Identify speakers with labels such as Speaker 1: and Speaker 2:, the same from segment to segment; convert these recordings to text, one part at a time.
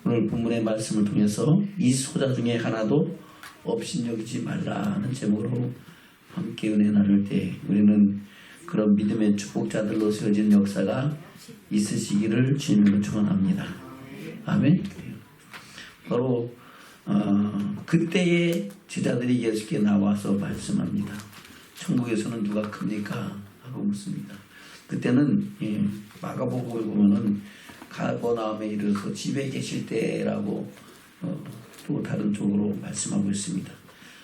Speaker 1: 오늘 본문의 말씀을 통해서 이 소자 중에 하나도 업신여기지 말라는 제목으로 함께 은혜 나눌 때 우리는 그런 믿음의 축복자들로 세워진 역사가 있으시기를 주님으로 축원합니다. 아멘. 바로 그때의 제자들이 예수께 나와서 말씀합니다. 천국에서는 누가 큽니까? 하고 묻습니다. 그때는 마가복음을 보면은 가버나움에 이르러서 집에 계실 때라고 또 다른 쪽으로 말씀하고 있습니다.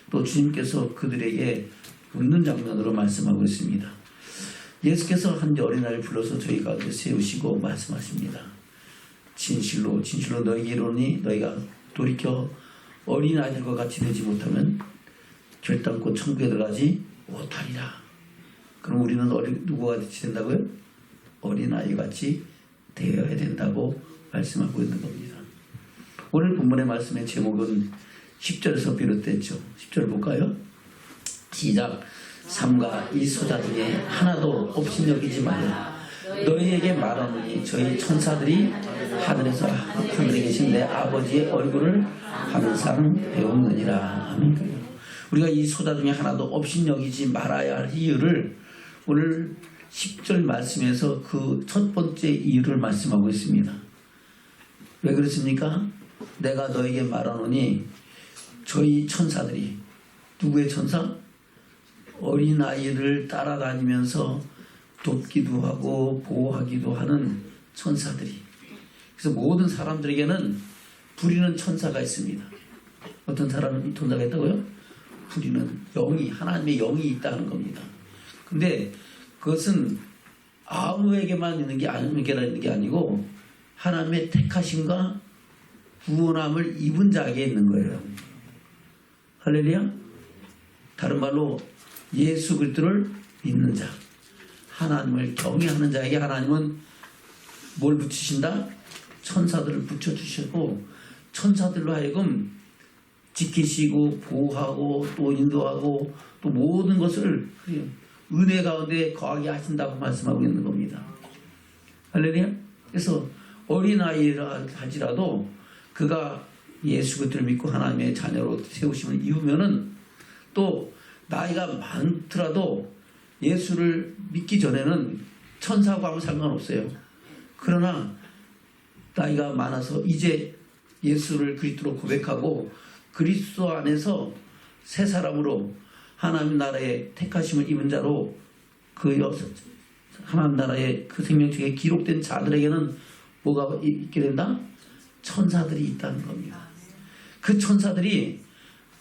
Speaker 1: 또 주님께서 그들에게 묻는 장면으로 말씀하고 있습니다. 예수께서 한 어린아이를 불러서 저희 가운데 세우시고 말씀하십니다. 진실로 너희에게 이르노니 너희가 돌이켜 어린아이들과 같이 되지 못하면 결단코 천국에 들어가지 못하리라. 그럼 우리는 누구가 같이 된다고요? 어린아이 같이 되어야 된다고 말씀하고 있는 겁니다. 오늘 본문의 말씀의 제목은 10절에서 비롯됐죠. 10절 볼까요? 시작. 삼가 이 소자 중에 하나도 업신여기지 말라. 너희에게 말하노니 저희 천사들이 하늘에 계신 내 아버지의 얼굴을 항상 배우느니라. 아멘. 우리가 이 소자 중에 하나도 업신여기지 말아야 할 이유를 오늘 10절 말씀에서 그 첫 번째 이유를 말씀하고 있습니다. 왜 그렇습니까? 내가 너에게 말하노니 저희 천사들이, 누구의 천사? 어린아이를 따라다니면서 돕기도 하고 보호하기도 하는 천사들이. 그래서 모든 사람들에게는 부리는 천사가 있습니다. 어떤 사람은 천사가 있다고요? 부리는 영이, 하나님의 영이 있다는 겁니다. 근데 그것은 아무에게만 있는 게 아니고 하나님의 택하심과 구원함을 입은 자에게 있는 거예요. 할렐루야. 다른 말로 예수 그리스도를 믿는 자, 하나님을 경외하는 자에게 하나님은 뭘 붙이신다? 천사들을 붙여주시고 천사들로 하여금 지키시고 보호하고 또 인도하고 또 모든 것을 은혜 가운데 거하게 하신다고 말씀하고 있는 겁니다. 할렐루야. 그래서 어린아이라 할지라도 그가 예수 그리스도를 믿고 하나님의 자녀로 세우심을 이루면은 또 나이가 많더라도 예수를 믿기 전에는 천사하고 아무 상관없어요. 그러나 나이가 많아서 이제 예수를 그리스도로 고백하고 그리스도 안에서 새 사람으로 하나님 나라의 택하심을 입은 자로 그 하나님 나라의 그 생명책에 기록된 자들에게는 뭐가 있게 된다? 천사들이 있다는 겁니다. 그 천사들이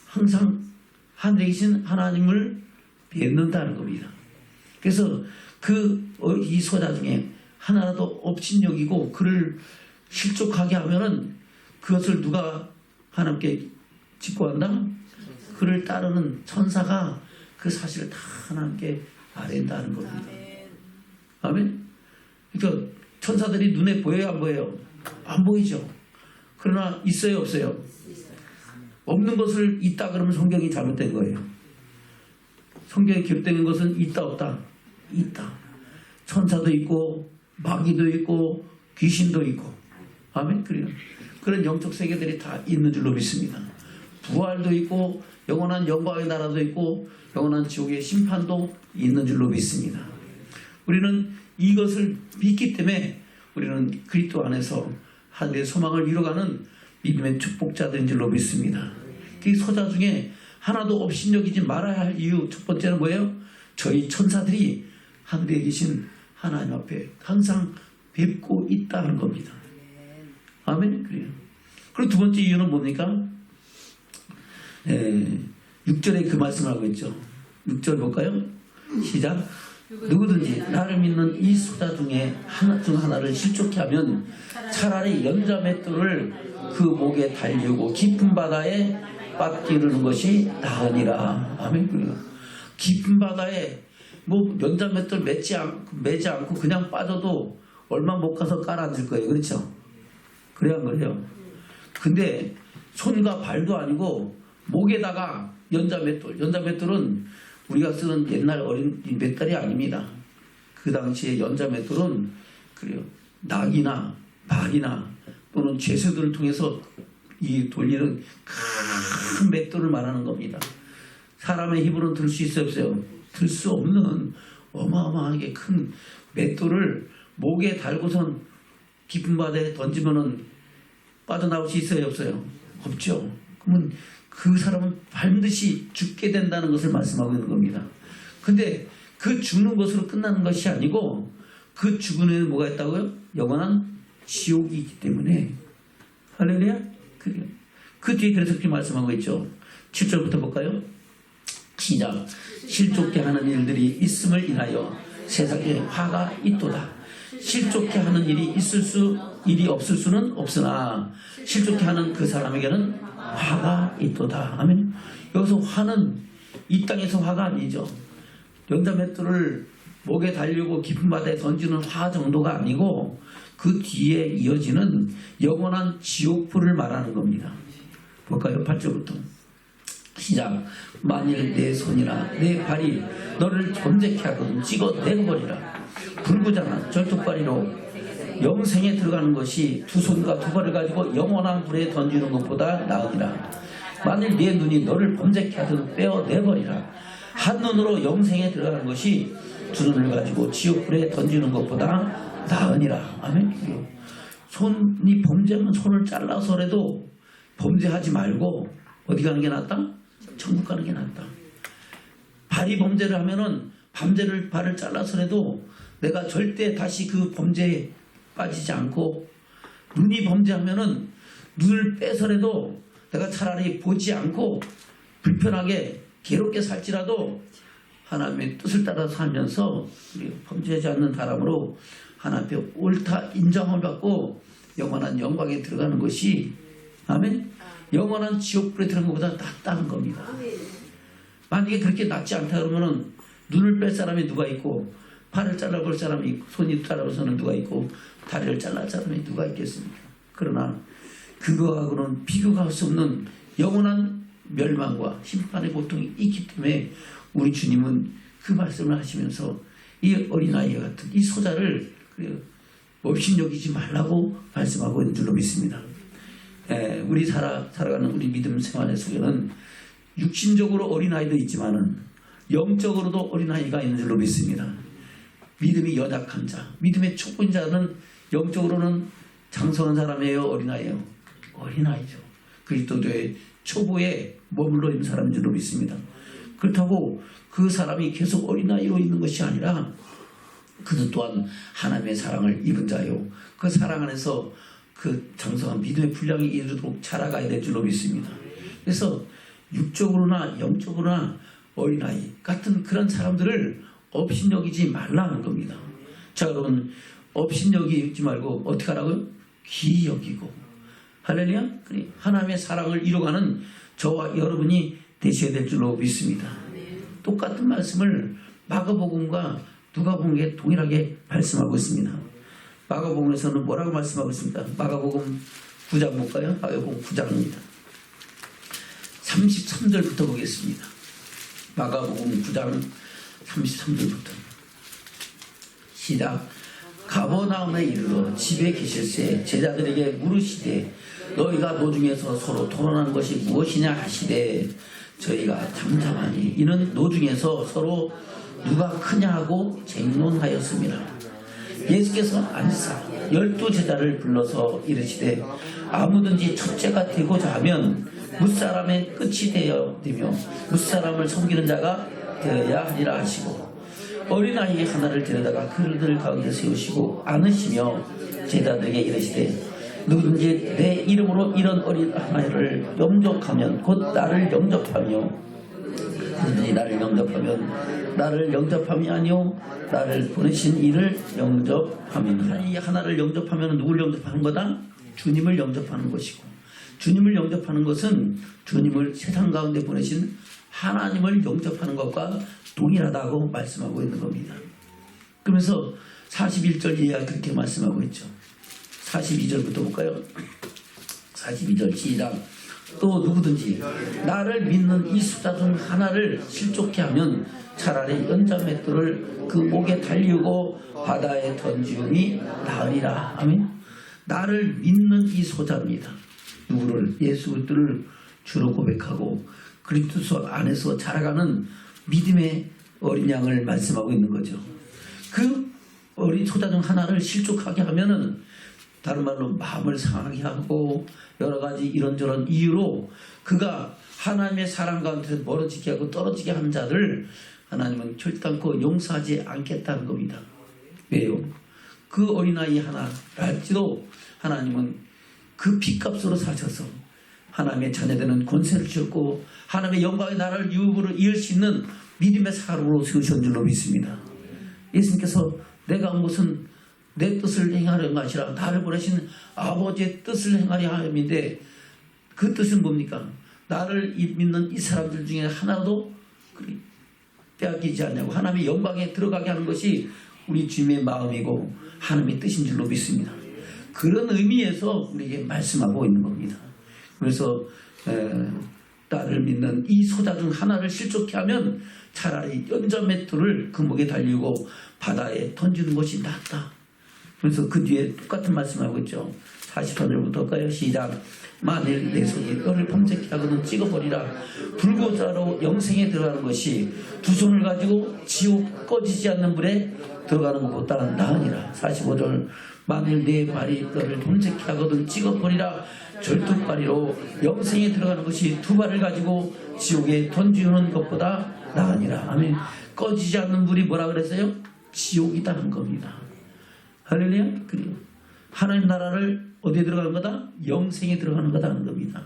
Speaker 1: 항상 하늘에 계신 하나님을 뵙는다는 겁니다. 그래서 이 소자 중에 하나라도 업신여기고 그를 실족하게 하면은 그것을 누가 하나님께 직고한다? 그를 따르는 천사가 그 사실을 다 하나님께 말한다는 겁니다. 아멘. 그러니까 천사들이 눈에 보여요, 안 보여요? 안 보이죠. 그러나 있어요, 없어요? 없는 것을 있다 그러면 성경이 잘못된 거예요. 성경에 기록되는 것은 있다 없다? 있다. 천사도 있고 마귀도 있고 귀신도 있고. 아멘. 그런 영적 세계들이 다 있는 줄로 믿습니다. 부활도 있고 영원한 영광의 나라도 있고 영원한 지옥의 심판도 있는 줄로 믿습니다. 우리는 이것을 믿기 때문에 우리는 그리스도 안에서 하늘의 소망을 이루어가는 믿음의 축복자들인 줄로 믿습니다. 그 소자 중에 하나도 업신여기지 말아야 할 이유 첫 번째는 뭐예요? 저희 천사들이 하늘에 계신 하나님 앞에 항상 뵙고 있다는 겁니다. 아멘. 그래요. 그리고 두 번째 이유는 뭡니까? 6절에 그 말씀을 하고 있죠. 6절 볼까요? 시작. 누구든지 나를 믿는 이 소자 중에 하나를 실족케 하면 차라리 연자맷돌을 그 목에 달리고 깊은 바다에 빠뜨리는 것이 나으니라. 아멘. 깊은 바다에 뭐 연자맷돌 매지 않고 그냥 빠져도 얼마 못 가서 깔아앉을 거예요. 그렇죠? 그래야 한 거예요. 근데 손과 발도 아니고 목에다가 연자맷돌은 우리가 쓰는 옛날 어린 맷돌이 아닙니다. 그 당시에 연자맷돌은 그래요. 낙이나 발이나 또는 죄수들을 통해서 이 돌리는 큰 맷돌을 말하는 겁니다. 사람의 힘으로는 들 수 있어요, 없어요? 들 수 없는 어마어마하게 큰 맷돌을 목에 달고선 깊은 바다에 던지면은 빠져나올 수 있어요, 없어요? 없죠. 그러면 그 사람은 반드시 죽게 된다는 것을 말씀하고 있는 겁니다. 근데 그 죽는 것으로 끝나는 것이 아니고 그 죽은 후에는 뭐가 있다고요? 영원한 지옥이 있기 때문에. 할렐루야? 그 뒤에 그래서 그렇게 말씀하고 있죠. 7절부터 볼까요? 시작. 실족게 하는 일들이 있음을 인하여 세상에 화가 있도다. 실족게 하는 일이 없을 수는 없으나 실족게 하는 그 사람에게는 화가 있도다. 아멘. 여기서 화는 이 땅에서 화가 아니죠. 연자맷돌을 목에 달리고 깊은 바다에 던지는 화 정도가 아니고 그 뒤에 이어지는 영원한 지옥불을 말하는 겁니다. 볼까요? 8절부터 시작. 만일 내 손이나 내 발이 너를 범죄케 하거든 찍어내버리라. 불구장한 절뚝발이로 영생에 들어가는 것이 두 손과 두 발을 가지고 영원한 불에 던지는 것보다 나으니라. 만일 네 눈이 너를 범죄케 하든 빼어내버리라. 한눈으로 영생에 들어가는 것이 두 눈을 가지고 지옥불에 던지는 것보다 나으니라. 아멘. 손이 범죄하면 손을 잘라서라도 범죄하지 말고 어디 가는 게 낫다? 천국 가는 게 낫다. 발이 범죄를 하면은 발을 잘라서라도 내가 절대 다시 그 범죄에 빠지지 않고, 눈이 범죄하면은 눈을 빼서라도 내가 차라리 보지 않고 불편하게 괴롭게 살지라도 하나님의 뜻을 따라 살면서 범죄하지 않는 사람으로 하나님 앞에 옳다 인정을 받고 영원한 영광에 들어가는 것이, 아멘, 영원한 지옥불에 들어가는 것보다 낫다는 겁니다. 만약에 그렇게 낫지 않다 그러면은 눈을 뺄 사람이 누가 있고, 팔을 잘라볼 사람이 있고, 손이 잘라볼 사람은 누가 있고, 다리를 잘랄 사람이 누가 있겠습니까? 그러나 그거하고는 비교할 수 없는 영원한 멸망과 심판의 고통이 있기 때문에 우리 주님은 그 말씀을 하시면서 이 어린아이와 같은 이 소자를 업신여기지 말라고 말씀하고 있는 줄로 믿습니다. 우리 살아가는 우리 믿음 생활 속에는 육신적으로 어린아이도 있지만은 영적으로도 어린아이가 있는 줄로 믿습니다. 믿음이 연약한 자, 믿음의 초보인 자는 영적으로는 장성한 사람이에요, 어린아이예요? 어린아이죠. 그리스도의 초보에 머물러 있는 사람인 줄로 믿습니다. 그렇다고 그 사람이 계속 어린아이로 있는 것이 아니라 그는 또한 하나님의 사랑을 입은 자요, 그 사랑 안에서 그 장성한 믿음의 분량이 이르도록 자라가야 될 줄로 믿습니다. 그래서 육적으로나 영적으로나 어린아이 같은 그런 사람들을 업신여기지 말라는 겁니다. 자, 여러분, 업신여기지 말고 어떻게 하라고요? 귀히 여기고. 할렐루야. 하나님의 사랑을 이뤄가는 저와 여러분이 되셔야 될 줄로 믿습니다. 똑같은 말씀을 마가복음과 누가복음에 동일하게 말씀하고 있습니다. 마가복음에서는 뭐라고 말씀하고 있습니다. 마가복음 9장 볼까요? 마가복음 9장입니다. 33절부터 보겠습니다. 마가복음 9장 33절부터 시작. 가버나움에 이르러 집에 계실새 제자들에게 물으시되 너희가 노중에서 서로 토론하는 것이 무엇이냐 하시되 저희가 잠잠하니 이는 노중에서 서로 누가 크냐 하고 쟁론하였습니다. 예수께서 앉으사 12제자를 불러서 이르시되 아무든지 첫째가 되고자 하면 뭇사람의 끝이 되며 뭇사람을 섬기는 자가 되어야 하리라 하시고 어린아이 하나를 데려다가 그들 가운데 세우시고 안으시며 제자들에게 이르시되 누구든지 내 이름으로 이런 어린 아이를 영접하면 곧 나를 영접하며 누구든지 나를 영접하면 나를 영접함이 아니오 나를 보내신 이를 영접함이니라. 이 하나를 영접하면 누굴 영접하는 거다? 주님을 영접하는 것이고, 주님을 영접하는 것은 주님을 세상 가운데 보내신 하나님을 영접하는 것과 동일하다고 말씀하고 있는 겁니다. 그러면서 41절 이하가 그렇게 말씀하고 있죠. 42절부터 볼까요? 42절 시작. 또 누구든지 나를 믿는 이 수자 중 하나를 실족케 하면 차라리 연자맷돌을 그 목에 달리고 바다에 던지움이 나으리라. 아멘. 나를 믿는 이 소자입니다. 누구를? 예수 그리스도를 주로 고백하고 그리스도 안에서 자라가는 믿음의 어린 양을 말씀하고 있는 거죠. 그 어린 소자 중 하나를 실족하게 하면은 다른 말로 마음을 상하게 하고 여러 가지 이런저런 이유로 그가 하나님의 사랑 가운데서 멀어지게 하고 떨어지게 하는 자를 하나님은 결단코 용서하지 않겠다는 겁니다. 왜요? 그 어린아이 하나 할지도 하나님은 그 핏값으로 사셔서 하나님의 자녀되는 권세를 주셨고 하나님의 영광의 나라를 유업으로 이을 수 있는 믿음의 사람으로 세우신 줄로 믿습니다. 예수님께서 내가 무슨 내 뜻을 행하려는 것이라 나를 보내신 아버지의 뜻을 행하려 함인데 그 뜻은 뭡니까? 나를 믿는 이 사람들 중에 하나도 빼앗기지 않냐고 하나님의 영광에 들어가게 하는 것이 우리 주님의 마음이고 하나님의 뜻인 줄로 믿습니다. 그런 의미에서 우리에게 말씀하고 있는 겁니다. 그래서 나를 믿는 이 소자 중 하나를 실족케 하면 차라리 연자맷돌을 그 목에 달리고 바다에 던지는 것이 낫다. 그래서 그 뒤에 똑같은 말씀하고 있죠. 40절부터까요. 시작. 만일 내 손이 너를 범죄케 하거든 찍어버리라. 불고자로 영생에 들어가는 것이 두 손을 가지고 지옥 꺼지지 않는 불에 들어가는 것보다 나으니라. 45절. 만일 내 발이 너를 범죄케 하거든 찍어버리라. 절뚝발이로 영생에 들어가는 것이 두 발을 가지고 지옥에 던지는 것보다 나으니라. 아멘. 꺼지지 않는 불이 뭐라 그랬어요? 지옥이다는 겁니다. 할렐루야. 그리고 하나님 나라를 어디에 들어가는 거다? 영생에 들어가는 거다는 겁니다.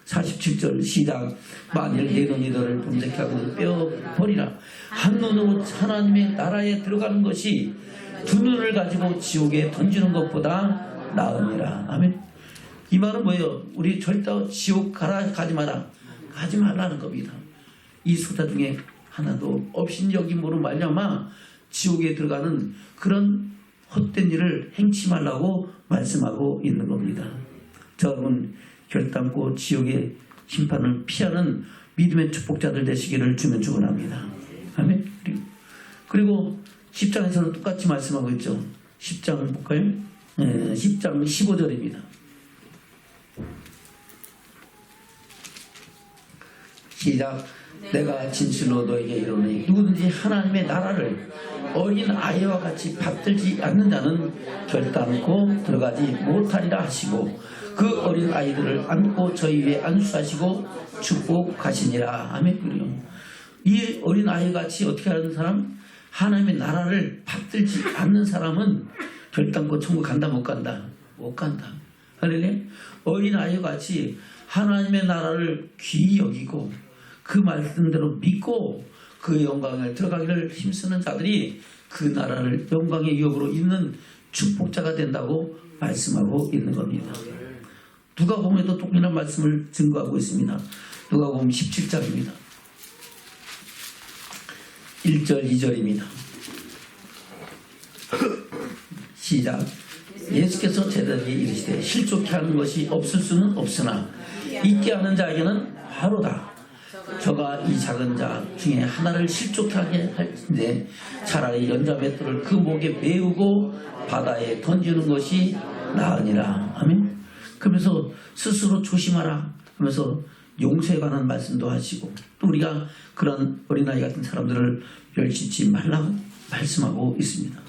Speaker 1: 47절 시작. 만일 내 눈이 너를 범죄케 하고 빼어버리라. 한 눈으로 하나님의 나라에 들어가는 것이 두 눈을 가지고 지옥에 던지는 것보다 나으니라. 아멘. 이 말은 뭐예요? 우리 절대 지옥 가지 마라. 가지 말라는 겁니다. 이 소자 중에 하나도 업신여김으로 말미암아 지옥에 들어가는 그런 헛된 일을 행치 말라고 말씀하고 있는 겁니다. 여러분 결단코 지옥의 심판을 피하는 믿음의 축복자들 되시기를 주면 축원합니다. 아멘. 그리고 10장에서는 똑같이 말씀하고 있죠. 10장 볼까요? 10장 15절입니다. 시작. 내가 진실로 너에게 이르노니 누구든지 하나님의 나라를 어린 아이와 같이 받들지 않는 자는 결단코 들어가지 못하리라 하시고 그 어린 아이들을 안고 저희 위에 안수하시고 축복하시니라. 아멘. 그래요. 이 어린 아이 같이 어떻게 하는 사람? 하나님의 나라를 받들지 않는 사람은 결단코 천국 간다 못 간다? 못 간다. 할렐루야. 어린 아이 같이 하나님의 나라를 귀히 여기고 그 말씀대로 믿고 그 영광을 들어가기를 힘쓰는 자들이 그 나라를 영광의 유업으로 잇는 축복자가 된다고 말씀하고 있는 겁니다. 누가복음에도 동일한 말씀을 증거하고 있습니다. 누가복음 17장입니다. 1절 2절입니다. 시작. 예수께서 제자들에게 이르시되 실족케 하는 것이 없을 수는 없으나 있게 하는 자에게는 바로다. 저가 이 작은 자 중에 하나를 실족하게 할때 차라리 연자맷돌을 그 목에 메우고 바다에 던지는 것이 나으니라. 아멘. 그러면서 스스로 조심하라 하면서 용서에 관한 말씀도 하시고 또 우리가 그런 어린아이 같은 사람들을 멸시치 말라고 말씀하고 있습니다.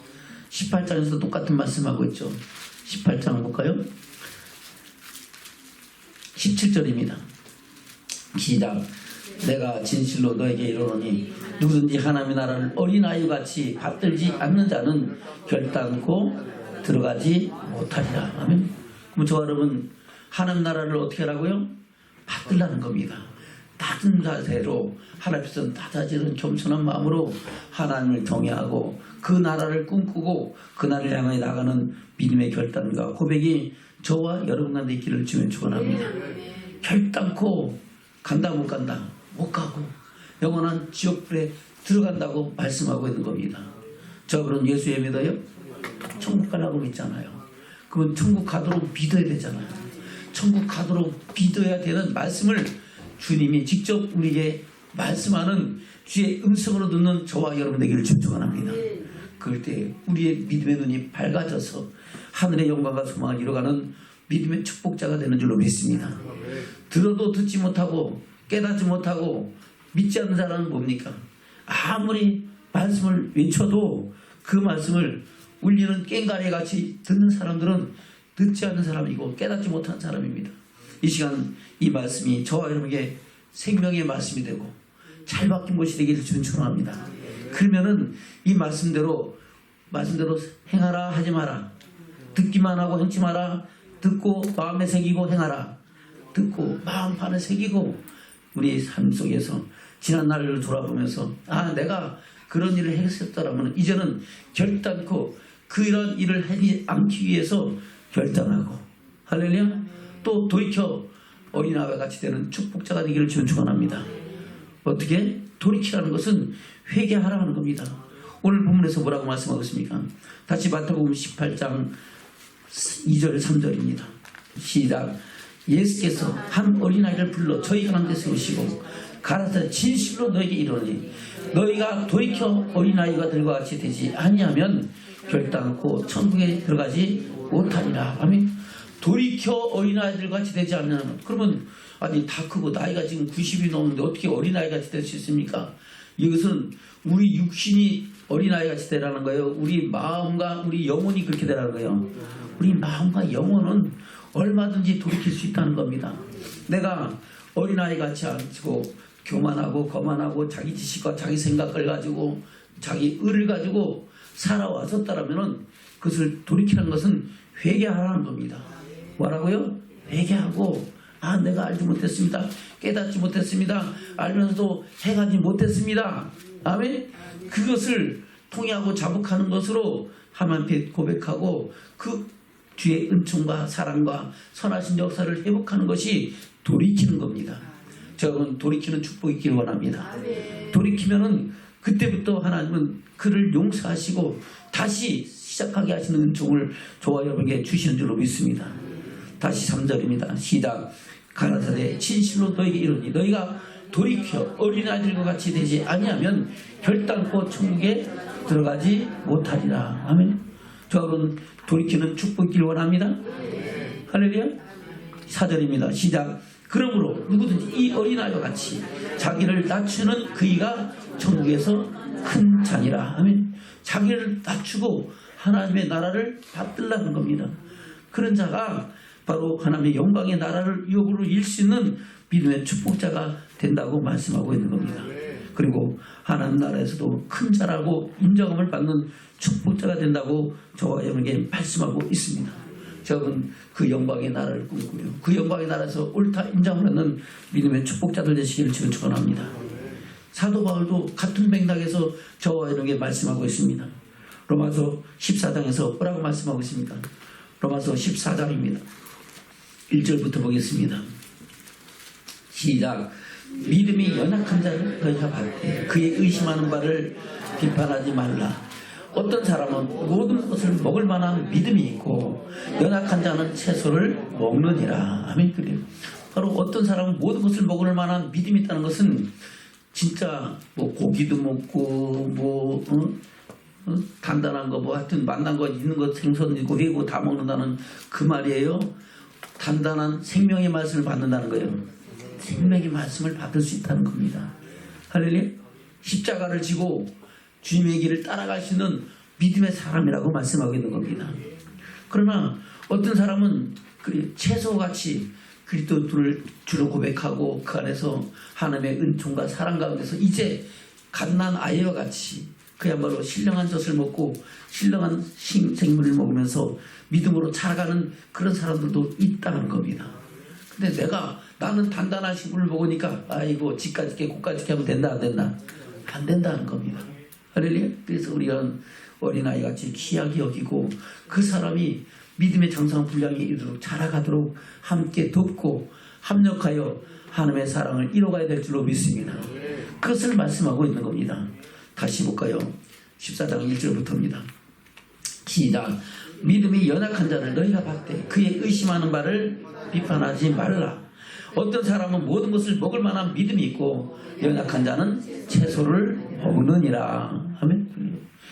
Speaker 1: 18장에서 똑같은 말씀하고 있죠. 18장 볼까요? 17절입니다. 시작. 내가 진실로 너에게 이르노니 누구든지 하나님의 나라를 어린아이같이 받들지 않는 자는 결단코 들어가지 못하리라. 아멘. 그럼 저 여러분 하나님 나라를 어떻게 하라고요? 받들라는 겁니다. 낮은 자세로 하나님 앞에서 낮아지는 겸손한 마음으로 하나님을 경외하고 그 나라를 꿈꾸고 그 나라를 향해 나가는 믿음의 결단과 고백이 저와 여러분 가운데 있기를 주면 축원합니다. 결단코 간다 못 간다 못 가고 영원한 지옥불에 들어간다고 말씀하고 있는 겁니다. 저분은 예수에 믿어요? 천국 가려고 믿잖아요. 그러면 천국 가도록 믿어야 되잖아요. 천국 가도록 믿어야 되는 말씀을 주님이 직접 우리에게 말씀하는 주의 음성으로 듣는 저와 여러분 되기를 축원합니다. 그럴 때 우리의 믿음의 눈이 밝아져서 하늘의 영광과 소망을 이뤄가는 믿음의 축복자가 되는 줄로 믿습니다. 들어도 듣지 못하고 깨닫지 못하고 믿지 않는 사람은 뭡니까? 아무리 말씀을 외쳐도 그 말씀을 울리는 꽹과리 같이 듣는 사람들은 듣지 않는 사람이고 깨닫지 못하는 사람입니다. 이 시간 이 말씀이 저와 여러분에게 생명의 말씀이 되고 잘 바뀐 것이 되기를 주는 축원합니다. 그러면은 이 말씀대로 행하라 하지 마라. 듣기만 하고 행치 마라. 듣고 마음에 새기고 행하라. 듣고 마음판에 새기고 우리 삶 속에서 지난 날을 돌아보면서 내가 그런 일을 했었더라면 이제는 결단코 그런 일을 하지 않기 위해서 결단하고 할렐루야 또 돌이켜 어린아이와 같이 되는 축복자가 되기를 주는 축원합니다. 어떻게? 돌이키라는 것은 회개하라는 겁니다. 오늘 본문에서 뭐라고 말씀하고 있습니까? 다시 마태복음 18장 2절 3절입니다. 시작. 예수께서 한 어린아이를 불러 저희 가운데 세우시고 가라사대 진실로 너에게 이르노니 너희가 돌이켜 어린아이들과 같이 되지 아니하면 결단코 천국에 들어가지 못하리라. 아멘. 돌이켜 어린아이들 같이 되지 않으면 그러면 다 크고 나이가 지금 90이 넘는데 어떻게 어린아이 같이 될 수 있습니까? 이것은 우리 육신이 어린아이 같이 되라는 거예요. 우리 마음과 우리 영혼이 그렇게 되라는 거예요. 우리 마음과 영혼은 얼마든지 돌이킬 수 있다는 겁니다. 내가 어린아이 같이 앉고 교만하고 거만하고 자기 지식과 자기 생각을 가지고 자기 의를 가지고 살아왔었다라면 그것을 돌이키는 것은 회개하라는 겁니다. 뭐라고요? 회개하고 내가 알지 못했습니다. 깨닫지 못했습니다. 알면서도 해가지 못했습니다. 아멘. 그것을 통회하고 자복하는 것으로 하나님 앞에 고백하고 그 주의 은총과 사랑과 선하신 역사를 회복하는 것이 돌이키는 겁니다. 저는 돌이키는 축복이 있기를 원합니다. 돌이키면은 그때부터 하나님은 그를 용서하시고 다시 시작하게 하시는 은총을 저와 여러분에게 주시는 줄로 믿습니다. 다시 3절입니다. 시작. 가라사대 진실로 너에게 이르니 너희가 돌이켜 어린아이들과 같이 되지 아니하면 결단코 천국에 들어가지 못하리라. 아멘. 저는 돌이키는 축복이길 원합니다. 할렐루야. 4절입니다. 시작. 그러므로 누구든지 이 어린아이와 같이 자기를 낮추는 그이가 천국에서 큰 자니라. 아멘. 자기를 낮추고 하나님의 나라를 받들라는 겁니다. 그런 자가 바로 하나님의 영광의 나라를 유업으로 이룰 수 있는 믿음의 축복자가 된다고 말씀하고 있는 겁니다. 그리고 하나님 나라에서도 큰 자라고 인정함을 받는 축복자가 된다고 저와 여러분에게 말씀하고 있습니다. 저는 그 영광의 나라를 꿈꾸며 그 영광의 나라에서 옳다 인정을 받는 믿음의 축복자들 되시기를 지금 축원합니다. 사도 바울도 같은 맥락에서 저와 여러분에게 말씀하고 있습니다. 로마서 14장에서 뭐라고 말씀하고 있습니까? 로마서 14장입니다. 1절부터 보겠습니다. 시작. 믿음이 연약한 자를 너희가 받되 그의 의심하는 바를 비판하지 말라. 어떤 사람은 모든 것을 먹을 만한 믿음이 있고 연약한 자는 채소를 먹느니라. 아멘. 그래요. 바로 어떤 사람은 모든 것을 먹을 만한 믿음이 있다는 것은 진짜 고기도 먹고 단단한 거 하여튼 만난 거 있는 거 생선이고 회고 다 먹는다는 그 말이에요. 단단한 생명의 말씀을 받는다는 거예요. 생명의 말씀을 받을 수 있다는 겁니다. 할렐루야. 십자가를 지고 주님의 길을 따라갈 수 있는 믿음의 사람이라고 말씀하고 있는 겁니다. 그러나 어떤 사람은 채소같이 그리스도를 주로 고백하고 그 안에서 하나님의 은총과 사랑 가운데서 이제 갓난 아이와 같이 그야말로 신령한 젖을 먹고 신령한 생물을 먹으면서 믿음으로 자라가는 그런 사람들도 있다는 겁니다. 근데 나는 단단한 식물을 먹으니까 아이고 집까지 게 고까지 게 하면 된다 안 된다? 안 된다는 겁니다. 할렐루야. 그래서 우리가 어린아이 같이 귀하게 여기고 그 사람이 믿음의 장성 분량에 이르도록 자라가도록 함께 돕고 합력하여 하나님의 사랑을 이뤄가야 될 줄로 믿습니다. 그것을 말씀하고 있는 겁니다. 다시 볼까요? 14장 1절부터입니다. 시작. 믿음이 연약한 자를 너희가 받되 그의 의심하는 바를 비판하지 말라. 어떤 사람은 모든 것을 먹을 만한 믿음이 있고 연약한 자는 채소를 먹느니라. 아멘.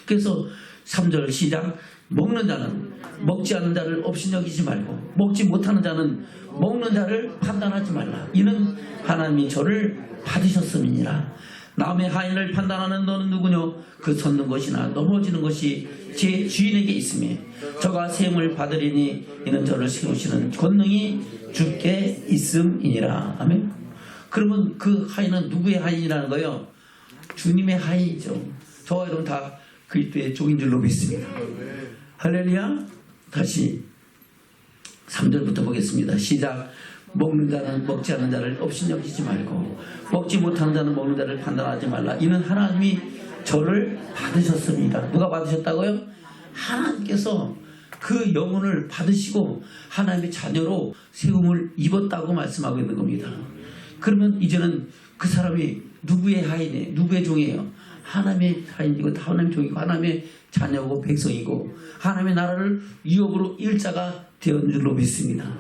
Speaker 1: 그래서 3절 시작. 먹는 자는 먹지 않는 자를 업신여기지 말고 먹지 못하는 자는 먹는 자를 판단하지 말라. 이는 하나님이 저를 받으셨음이니라. 남의 하인을 판단하는 너는 누구뇨? 그 섰는 것이나 넘어지는 것이 제 주인에게 있으며 저가 세움을 받으리니 이는 저를 세우시는 권능이 주께 있음이니라. 아멘. 그러면 그 하인은 누구의 하인이라는 거예요? 주님의 하인이죠. 저와 여러분 다 그리스도의 종인 줄로 믿습니다. 할렐루야. 다시 3절부터 보겠습니다. 시작. 먹는 자는 먹지 않는 자를 업신여기지 말고 먹지 못하는 자는 먹는 자를 판단하지 말라. 이는 하나님이 저를 받으셨습니다. 누가 받으셨다고요? 하나님께서 그 영혼을 받으시고 하나님의 자녀로 세움을 입었다고 말씀하고 있는 겁니다. 그러면 이제는 그 사람이 누구의 하인이에요? 누구의 종이에요? 하나님의 하인이고 하나님의 종이고 하나님의 자녀고 백성이고 하나님의 나라를 유업으로 일자가 되었는 줄로 믿습니다.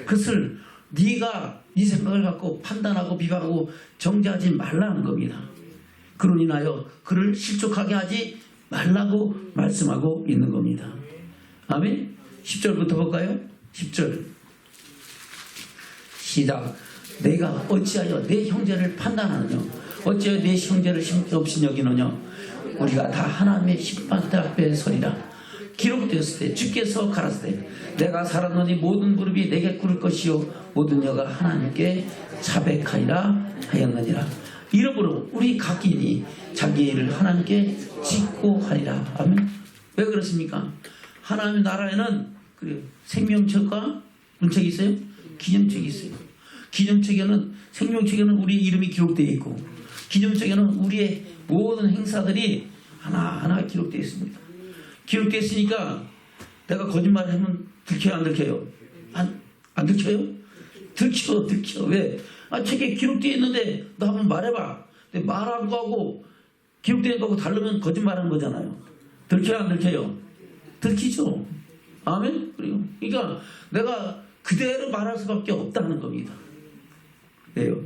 Speaker 1: 그것을 네가 네 생각을 갖고 판단하고 비방하고 정죄하지 말라는 겁니다. 그로 인하여 그를 실족하게 하지 말라고 말씀하고 있는 겁니다. 아멘. 10절부터 볼까요? 10절 시작. 내가 어찌하여 내 형제를 판단하느냐? 어찌하여 내 형제를 심없이 여기느냐? 우리가 다 하나님의 심판대 앞에 서리라. 기록되었을 때 주께서 가라사대 내가 살았노니 모든 무릎이 내게 꿇을 것이요 모든 여가 하나님께 자백하리라 하였느니라. 이러므로 우리 각인이 자기의 일을 하나님께 짓고 하리라. 아멘. 왜 그렇습니까? 하나님의 나라에는 생명책과 문책이 있어요? 기념책이 있어요. 기념책에는 생명책에는 우리의 이름이 기록되어 있고 기념책에는 우리의 모든 행사들이 하나하나 기록되어 있습니다. 기록되어 있으니까 내가 거짓말을 하면 들켜요 안 들켜요? 안 들켜요? 들켜. 왜? 책에 기록되어 있는데 너 한번 말해봐. 근데 말한 거하고 기록되어 있는 거하고 다르면 거짓말하는 거잖아요. 들켜요 안 들켜요? 들키죠. 아멘? 그러니까 내가 그대로 말할 수밖에 없다는 겁니다. 왜요?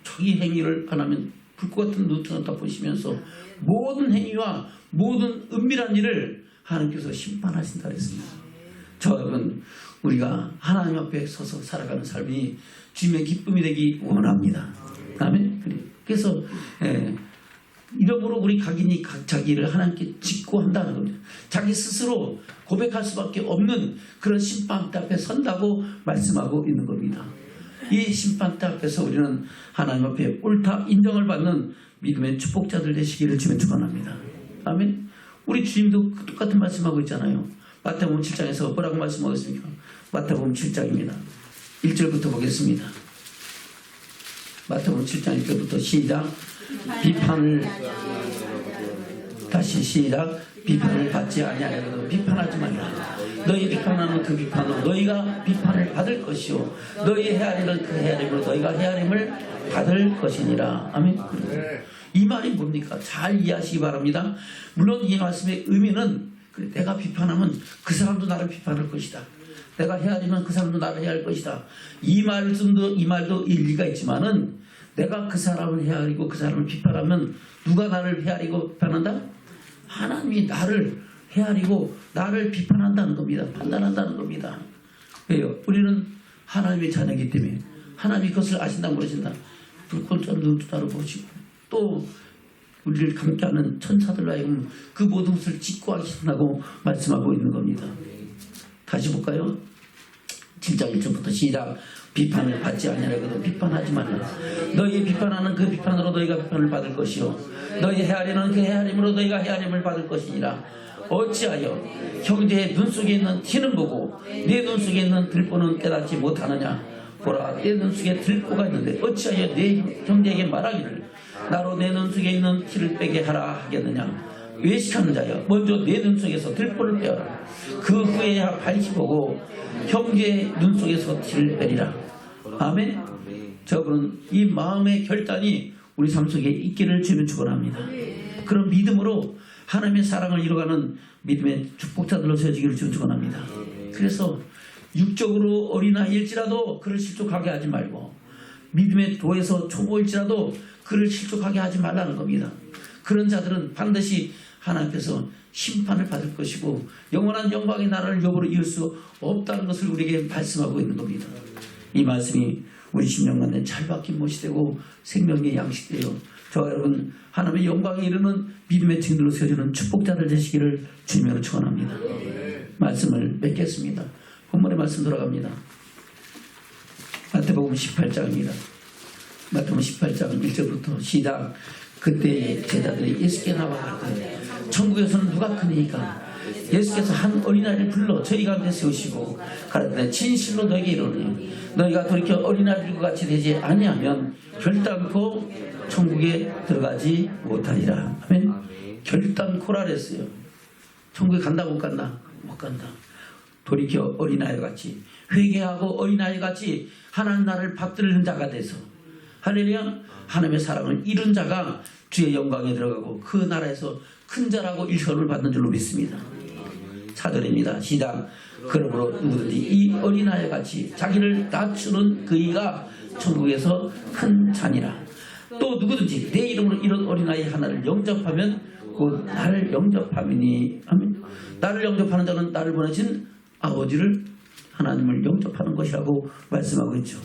Speaker 1: 자기 행위를 안 하면 불꽃 같은 눈처럼 다 보시면서 모든 행위와 모든 은밀한 일을 하나님께서 심판하신다 그랬습니다. 여러분 우리가 하나님 앞에 서서 살아가는 삶이 주님의 기쁨이 되기 원합니다. 아멘. 그래서 이러므로 우리 각인이 자기 일을 하나님께 짓고 한다는 겁니다. 자기 스스로 고백할 수밖에 없는 그런 심판대 앞에 선다고 말씀하고 있는 겁니다. 이 심판대 앞에서 우리는 하나님 앞에 옳다 인정을 받는 믿음의 축복자들 되시기를 주면 축원합니다. 아멘. 우리 주님도 똑같은 말씀하고 있잖아요. 마태복음 7장에서 뭐라고 말씀하고 있습니까? 마태복음 7장입니다. 1절부터 보겠습니다. 마태복음 7장 1절부터 시작. 비판을 받지 아니하여도 비판하지 말라. 너희 비판하는 그 비판으로 너희가 비판을 받을 것이요 너희 헤아리는 그 헤아림으로 너희가 헤아림을 받을 것이니라. 아멘. 이 말이 뭡니까? 잘 이해하시기 바랍니다. 물론 이 말씀의 의미는 내가 비판하면 그 사람도 나를 비판할 것이다. 내가 헤아리면 그 사람도 나를 헤아릴 것이다. 이 말도 일리가 있지만은 내가 그 사람을 헤아리고 그 사람을 비판하면 누가 나를 헤아리고 비판한다? 하나님이 나를 헤아리고 나를 비판한다는 겁니다. 판단한다는 겁니다. 왜요? 우리는 하나님의 자녀이기 때문에 하나님이 그것을 아신다 모르신다. 불꽃처럼 눈도 다뤄보시고 또 우리를 감싸는 천사들로 하여금 그 모든 것을 짓고 하신다고 말씀하고 있는 겁니다. 다시 볼까요? 7장 1절부터 시작. 비판을 받지 아니하려거든 비판하지 말라. 너희 비판하는 그 비판으로 너희가 비판을 받을 것이요 너희 헤아리는 그 헤아림으로 너희가 헤아림을 받을 것이니라. 어찌하여 형제의 눈 속에 있는 티는 보고 내 눈 속에 있는 들보는 깨닫지 못하느냐. 보라, 내 눈 속에 들보가 있는데 어찌하여 내 형제에게 말하기를 나로 내 눈 속에 있는 티를 빼게 하라 하겠느냐. 외식하는 자여, 먼저 내 눈 속에서 들보를 빼어라. 그 후에야 밝히 보고 형제의 눈 속에서 티를 빼리라. 아멘. 저분은 이 마음의 결단이 우리 삶 속에 있기를 주는 축원합니다. 그런 믿음으로 하나님의 사랑을 이루어가는 믿음의 축복자들로 세워지기를 주는 축원합니다. 그래서 육적으로 어린아이일지라도 그를 실족하게 하지 말고 믿음의 도에서 초보일지라도 그를 실족하게 하지 말라는 겁니다. 그런 자들은 반드시 하나님께서 심판을 받을 것이고 영원한 영광의 나라를 여부로 이을 수 없다는 것을 우리에게 말씀하고 있는 겁니다. 이 말씀이 우리 심령 가운데 잘 박힌 못이 되고 생명의 양식되어 저와 여러분 하나님의 영광에 이르는 믿음의 증인으로 세워주는 축복자들 되시기를 주님으로 축원합니다. 말씀을 맺겠습니다. 본문의 말씀 돌아갑니다. 마태복음 18장입니다. 마태복음 18장 1절부터 시작. 그때 제자들이 예수께 나와 가되 천국에서는 누가 크니까 예수께서 한 어린아이를 불러 저희 가운데 세우시고 가라사대 진실로 너에게 이르노니 너희가 돌이켜 어린아이들과 같이 되지 아니하면 결단코 천국에 들어가지 못하리라. 아멘. 결단코라 그랬어요. 천국에 간다 못 간다? 못 간다. 돌이켜 어린아이 같이 회개하고 어린아이 같이 하나님 나라를 받들는 자가 돼서 할렐루야 하나님의 사랑을 이룬 자가 주의 영광에 들어가고 그 나라에서 큰 자라고 일컬음을 받는 줄로 믿습니다. 4절입니다. 시작. 그러므로 누구든지 이 어린아이 같이 자기를 낮추는 그이가 천국에서 큰 자니라. 또 누구든지 내 이름으로 이런 어린아이 하나를 영접하면 곧 나를 영접함이니. 아멘. 나를 영접하는 자는 나를 보내신 아버지를 하나님을 영접하는 것이라고 말씀하고 있죠.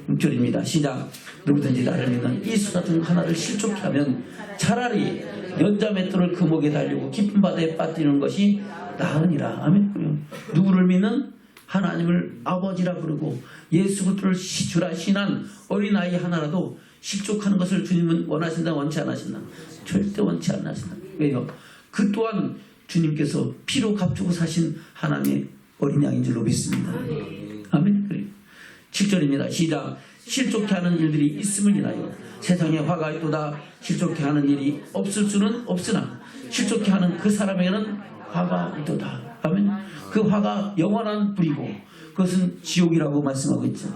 Speaker 1: 6절입니다. 시작. 누구든지 나를 믿는 이 수다 중 하나를 실족해 하면 차라리 연자 맷돌을 그 목에 달리고 깊은 바다에 빠뜨리는 것이 나으니라. 아멘. 누구를 믿는 하나님을 아버지라 부르고 예수 그리스도를 주라 신한 어린아이 하나라도 실족하는 것을 주님은 원하신다 원치 않으신다? 절대 원치 않으신다. 왜요? 그 또한 주님께서 피로 값주고 사신 하나님의 어린 양인 줄로 믿습니다. 아멘. 7절입니다. 시작. 실족해 하는 일들이 있음을 인하여 세상에 화가 있도다. 실족해 하는 일이 없을 수는 없으나 실족해 하는 그 사람에게는 화가 있도다. 아멘. 그 화가 영원한 불이고 그것은 지옥이라고 말씀하고 있죠.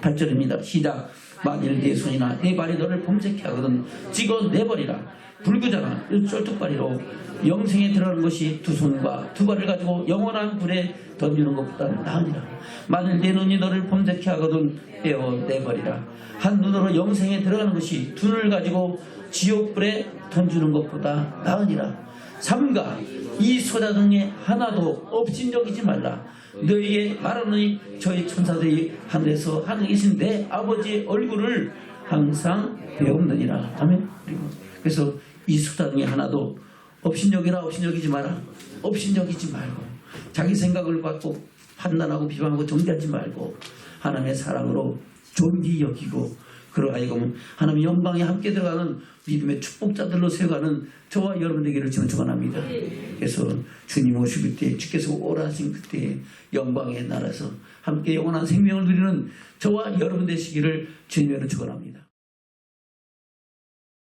Speaker 1: 8절입니다. 시작. 만일 내 손이나 내 발이 너를 범죄케 하거든 찍어내버리라. 불구자나 쫄뚝발이로 영생에 들어가는 것이 두 손과 두 발을 가지고 영원한 불에 던지는 것보다 나으니라. 만일 내 눈이 너를 범죄케 하거든 떼어내버리라. 한 눈으로 영생에 들어가는 것이 두 눈을 가지고 지옥불에 던지는 것보다 나으니라. 삼가 이 소자 중에 하나도 업신여기지 말라. 너희에게 말하노니 저희 천사들이 하늘에서 하늘에 계신 내 아버지의 얼굴을 항상 배우느니라. 아멘. 그래서 이 소자 중에 하나도 업신여기라. 업신여기지 마라. 업신여기지 말고 자기 생각을 갖고 판단하고 비방하고 정죄하지 말고 하나님의 사랑으로 존귀 여기고 그러하여금 하나님의 영광에 함께 들어가는 믿음의 축복자들로 세워가는 저와 여러분 되기를 지금 축원합니다. 그래서 주님 오실 때 주께서 오라 하신 그때 영광의 나라에서 함께 영원한 생명을 누리는 저와 여러분 되시기를 주님으로 축원합니다.